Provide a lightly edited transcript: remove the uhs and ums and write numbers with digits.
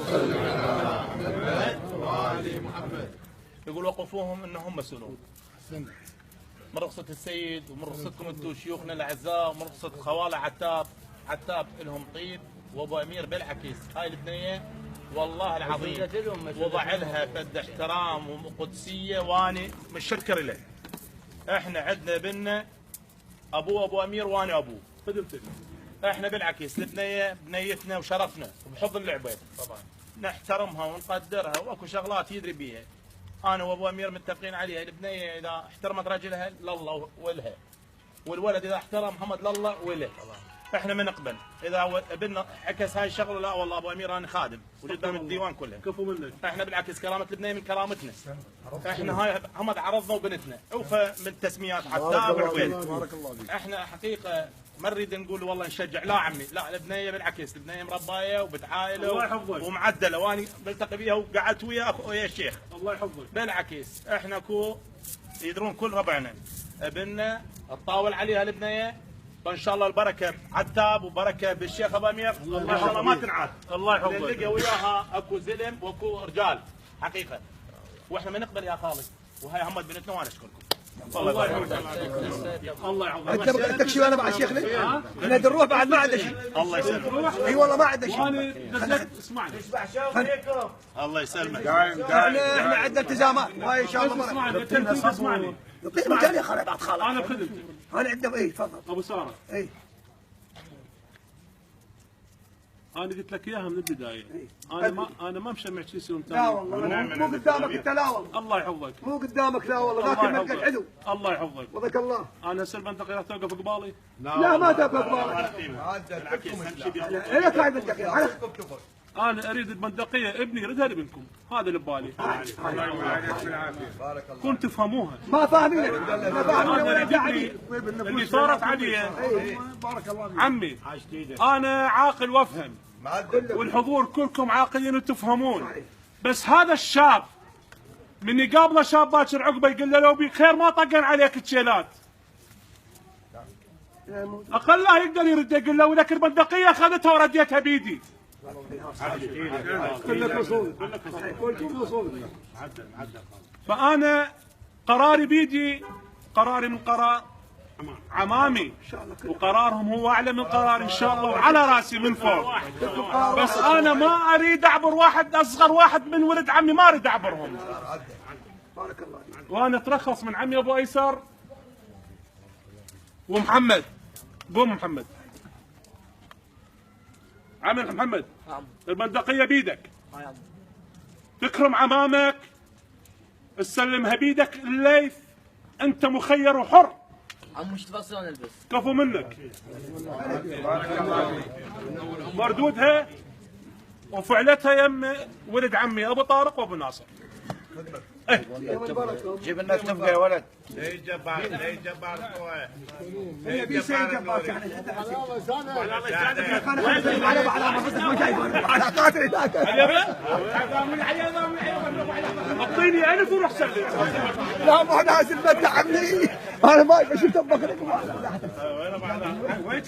صل على محمد وآل محمد. يقول وقفوهم انهم مسؤولون من رخصة السيد ومن رخصتكم انتم شيوخنا الاعزاء ومن رخصة خوالة عتاب لهم طيب وابو امير بالعكس. هاي البنيه والله العظيم وضع لها فد احترام وقدسيه واني متشكر له. احنا عندنا بنا ابو امير وانا ابوه. احنا بالعكس البنيه بنيتنا وشرفنا وبحب اللعبه طبعا نحترمها ونقدرها واكو شغلات يدري بيها. انا وابو امير متفقين عليها. البنيه اذا احترمت رجلها لله ولها، والولد اذا احترم محمد لله وله. احنا ما نقبل اذا ابننا عكس هاي الشغله. لا والله ابو امير انا خادم وقدام الديوان كله. كفو منك. احنا بالعكس كرامه البنيه من كرامتنا. احنا هاي محمد عرضنا وبنتنا اوفى من التسميات حتى وعويل. احنا حقيقه ما نريد نقول والله نشجع. لا عمي لا، البنيه بالعكس البنيه مربايه وبتعايله ومعدله واني بلتقي بيها وقعدت ويا الشيخ. الله يحفظك. بالعكس احنا يدرون كل ربعنا ابننا تطاول عليها البنيه فان شاء الله البركه عتاب وبركه بالشيخ ابو امير ان شاء الله ما تنعاد. الله يحفظك. نلقى وياها اكو زلم واكو رجال حقيقه واحنا ما نقبل يا خالد. وهي هم بنتنا وانا اشكركم. الله يحفظك. الله يحفظك. انت تكشف انا مع الشيخ لي؟ احنا نروح بعد ما عندنا شيء. الله يسلمك. اي والله ما عندنا شيء. وانا نزلت اسمعني. الله يسلمك. احنا عندنا التزامات وهاي ان شاء الله اسمعني اسمعني. يعطيك مكان يا خالد بعد خالد. انا بخدمتك. انا عندنا اي تفضل. ابو ساره. اي انا قلت لك اياها من البدايه. انا ما مشمع كيسي وانت. لا والله مو قدامك انت. لا والله الله يحفظك. مو قدامك. لا والله ذاك المنطقه حلو. الله يحفظك. وضك الله. انا هسه المنطقه لا توقف قبالي. لا ما توقف قبالك. لك هاي المنطقه. انا اريد المنطقيه ابني يردها لابنكم. هذا اللي ببالي. كنت تفهموها. ما فاهمين. ما فاهمين ولا قاعدين. اللي صارت علي عمي انا عاقل وافهم والحضور كلكم عاقلين وتفهمون. بس هذا الشاب من يقابله شاب باكر عقبه يقول له لو بيك خير ما طقن عليك التشيلات. اقلها يقدر يرد يقول له ولك المنطقيه اخذتها ورديتها بيدي. فأنا قراري بيدي، قراري من قرار عمامي وقرارهم هو أعلى من قراري إن شاء الله وعلى راسي من فوق. بس أنا ما أريد أعبر واحد أصغر واحد من ولد عمي، ما أريد أعبرهم. وأنا أترخص من عمي أبو أيسر ومحمد. قوم محمد. عمي محمد المنطقية بيدك. تكرم عمامك تسلمها بيدك الليث. انت مخير وحر. عم مش تفصل البس. كفو منك. مردودها وفعلتها يم ولد عمي ابو طارق وابو ناصر. جيب لنا تفقه يا ولد. ليه جبار ليه جبار قوي. هي في شيء جبار يعني. اعطيني الف وروح سلم. لا ما ناس المدة عمي. انا ما شفت بكرك. وين